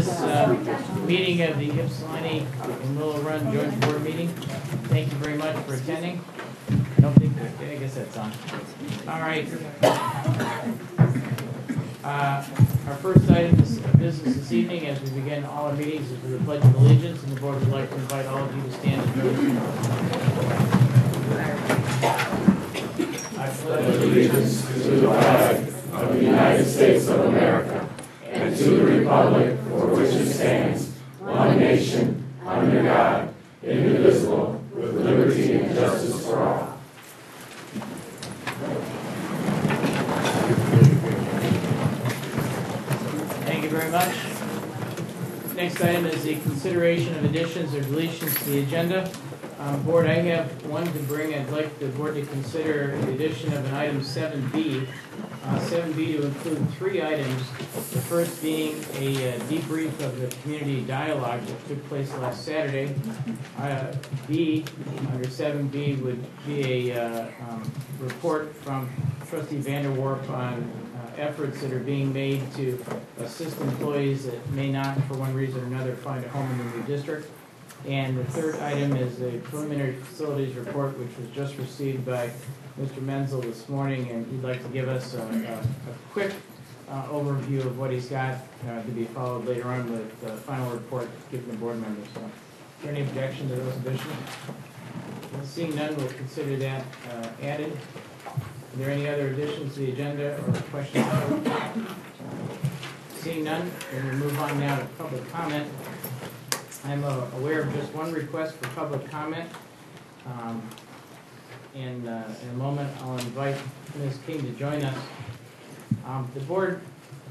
Meeting of the Ypsilanti and Willow Run Joint Board Meeting. Thank you very much for attending. I don't think that, I guess that's on. All right. Our first item of business this evening, as we begin all our meetings, is with the Pledge of Allegiance, and the board would like to invite all of you to stand and join us. I pledge allegiance to the flag of the United States of America and to the republic for which it stands, one nation, under God, indivisible, with liberty and justice for all. Thank you very much. Next item is the consideration of additions or deletions to the agenda. Board, I have one to bring. I'd like the board to consider the addition of an item 7B. 7B to include three items. The first being a debrief of the community dialogue that took place last Saturday. B, under 7B, would be a report from Trustee Vanderwarp on efforts that are being made to assist employees that may not, for one reason or another, find a home in the new district. And the third item is a preliminary facilities report, which was just received by Mr. Menzel this morning, and he'd like to give us a quick overview of what he's got to be followed later on with the final report given to board members. So, is there any objection to those additions? Well, seeing none, we'll consider that added. Are there any other additions to the agenda or questions? Seeing none, then we'll move on now to public comment. I'm aware of just one request for public comment. In a moment, I'll invite Ms. King to join us. The Board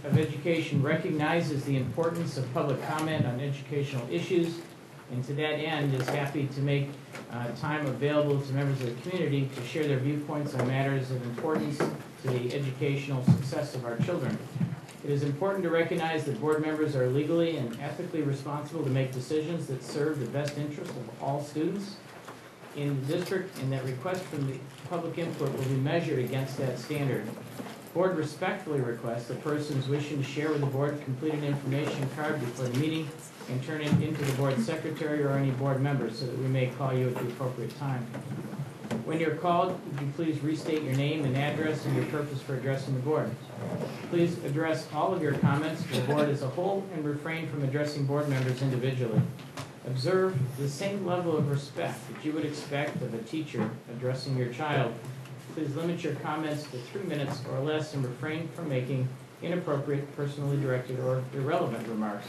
of Education recognizes the importance of public comment on educational issues, and to that end is happy to make time available to members of the community to share their viewpoints on matters of importance to the educational success of our children. It is important to recognize that board members are legally and ethically responsible to make decisions that serve the best interest of all students in the district, and that requests from the public input will be measured against that standard. The board respectfully requests that persons wishing to share with the board complete an information card before the meeting and turn it into the board secretary or any board member so that we may call you at the appropriate time. When you're called, would you please restate your name and address and your purpose for addressing the board. Please address all of your comments to the board as a whole and refrain from addressing board members individually. Observe the same level of respect that you would expect of a teacher addressing your child. Please limit your comments to 3 minutes or less and refrain from making inappropriate, personally directed, or irrelevant remarks.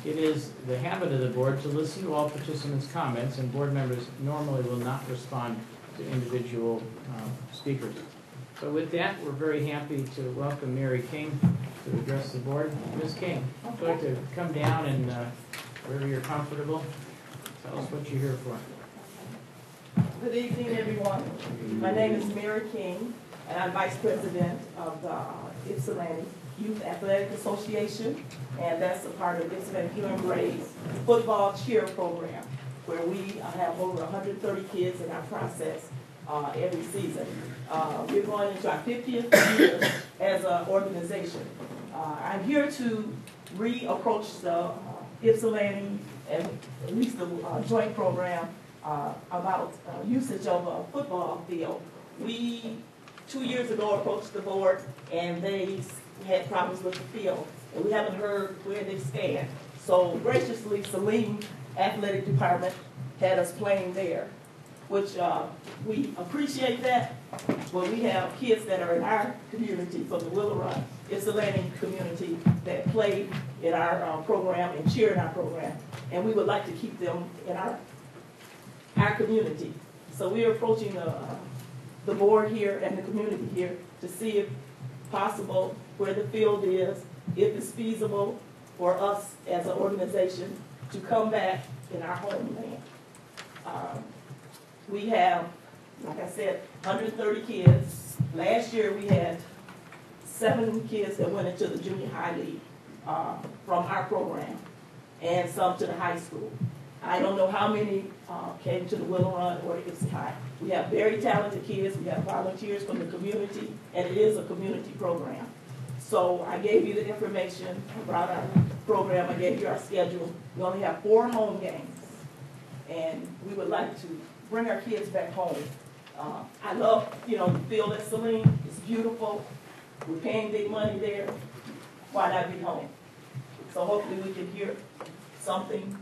It is the habit of the board to listen to all participants' comments, and board members normally will not respond to individual speakers. So with that, we're very happy to welcome Mary King to address the board. Ms. King, would you like to come down and wherever you're comfortable, tell us what you're here for. Good evening, everyone. My name is Mary King, and I'm Vice President of the Ypsilanti Youth Athletic Association, and that's a part of Ypsilanti Human Gray's football cheer program, where we have over 130 kids in our process every season. We're going into our 50th year as an organization. I'm here to reapproach the Ypsilanti, and at least the joint program, about usage of a football field. We, 2 years ago, approached the board, and they had problems with the field, and we haven't heard where they stand. So graciously, Saline Athletic Department had us playing there, which we appreciate that. But we have kids that are in our community from the Willow Run, Ypsilanti community, that play in our program and cheer in our program, and we would like to keep them in our community. So we are approaching the board here and the community here to see if possible where the field is, if it's feasible for us as an organization to come back in our homeland. We have, like I said, 130 kids. Last year we had 7 kids that went into the junior high league from our program, and some to the high school. I don't know how many came to the Willow Run or Ypsi High. We have very talented kids. We have volunteers from the community, and it is a community program. So I gave you the information about our program. I gave you our schedule. We only have 4 home games, and we would like to bring our kids back home. I love, the field at Saline. It's beautiful. We're paying big money there. Why not be home? So hopefully we can hear something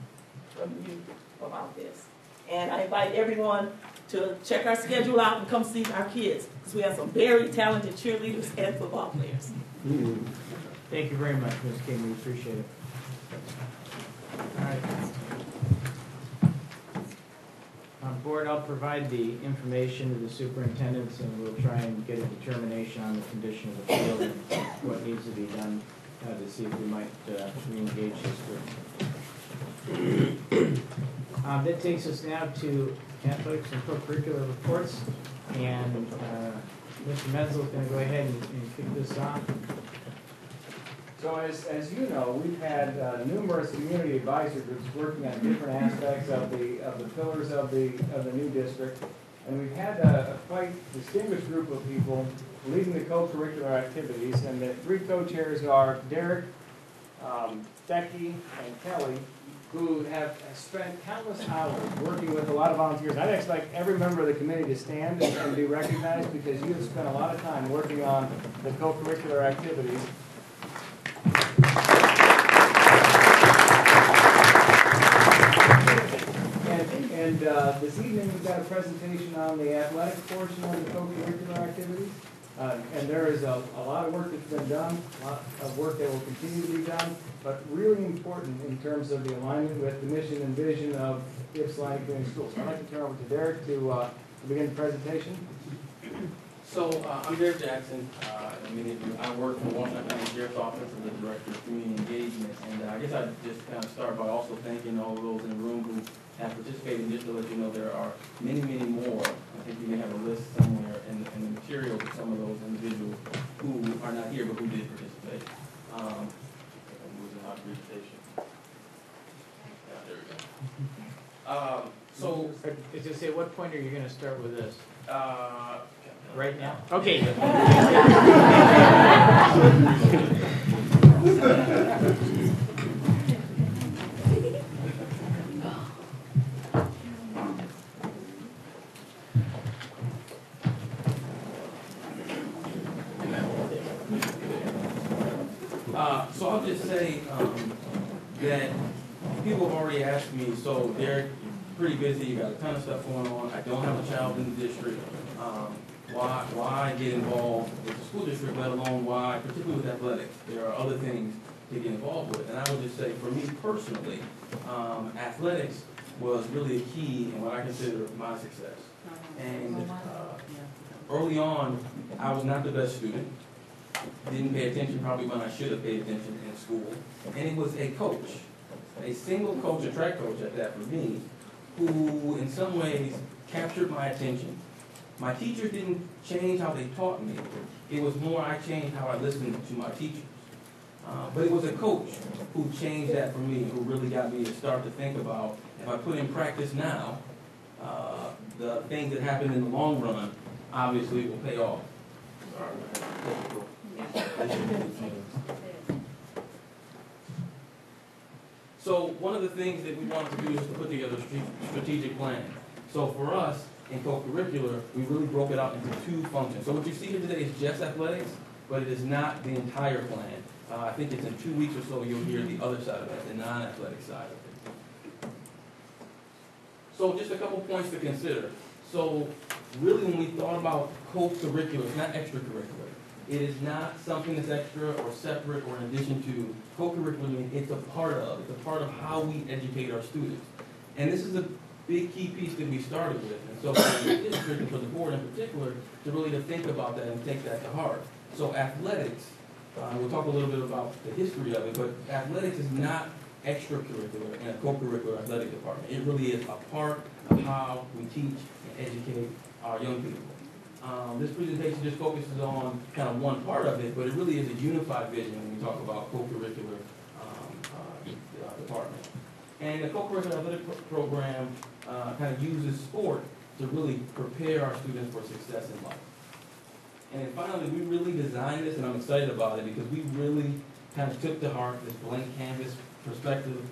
from you about this. And I invite everyone to check our schedule out and come see our kids, because we have some very talented cheerleaders and football players. Thank you very much, Ms. King. We appreciate it. All right. Board, I'll provide the information to the superintendents, and we'll try and get a determination on the condition of the field and what needs to be done to see if we might re-engage this group. That takes us now to athletics and co-curricular reports, and Mr. Menzel is going to go ahead and kick this off. So as you know, we've had numerous community advisory groups working on different aspects of the pillars of the new district, and we've had a quite distinguished group of people leading the co-curricular activities, and the 3 co-chairs are Derek, Becky, and Kelly, who have spent countless hours working with a lot of volunteers. I'd expect every member of the committee to stand and be recognized, because you have spent a lot of time working on the co-curricular activities. And this evening we've got a presentation on the athletic portion of the co-curricular activities. And there is a lot of work that's been done, a lot of work that will continue to be done, but really important in terms of the alignment with the mission and vision of Ypsilanti Community Schools. So I'd like to turn over to Derek to begin the presentation. So I'm Derek Jackson. Many of you, I work for Washington County Sheriff's Office as the Director of Community Engagement, and I guess I'd just kind of start by also thanking all of those in the room who have participated. Just to let you know, there are many, many more. I think you may have a list somewhere in the materials of some of those individuals who are not here but who did participate. Moving our presentation. Yeah, there we go. So, As I say, what point are you going to start with this? Right now? Okay. So I'll just say that people have already asked me, so Derek, you're pretty busy, you got a ton of stuff going on, I don't have a child in the district. Why get involved with the school district, let alone why, particularly with athletics? There are other things to get involved with. And I would just say, for me personally, athletics was really a key in what I consider my success. And early on, I was not the best student. Didn't pay attention probably when I should have paid attention in school. And it was a coach, a single coach, a track coach at that for me, who in some ways captured my attention. My teachers didn't change how they taught me. It was more I changed how I listened to my teachers. But it was a coach who changed that for me, who really got me to start to think about, if I put in practice now, the things that happen in the long run obviously will pay off. So one of the things that we wanted to do is to put together a strategic plan. So for us, in co-curricular, we really broke it out into 2 functions. So what you see here today is just athletics, but it is not the entire plan. I think it's in 2 weeks or so you'll hear the other side of it, the non-athletic side of it. So just a couple points to consider. So really when we thought about co-curricular, it's not extracurricular. It is not something that's extra or separate or in addition to. Co-curricular, it's a part of how we educate our students. And this is a big key piece that we started with. And so for the district and for the board in particular, to really to think about that and take that to heart. So athletics, we'll talk a little bit about the history of it, but athletics is not extracurricular in a co-curricular athletic department. It really is a part of how we teach and educate our young people. This presentation just focuses on kind of one part of it, but it really is a unified vision when we talk about co-curricular department. And the co-curricular athletic program kind of uses sport to really prepare our students for success in life. And then finally, we really designed this, and I'm excited about it, because we really kind of took to heart this blank canvas perspective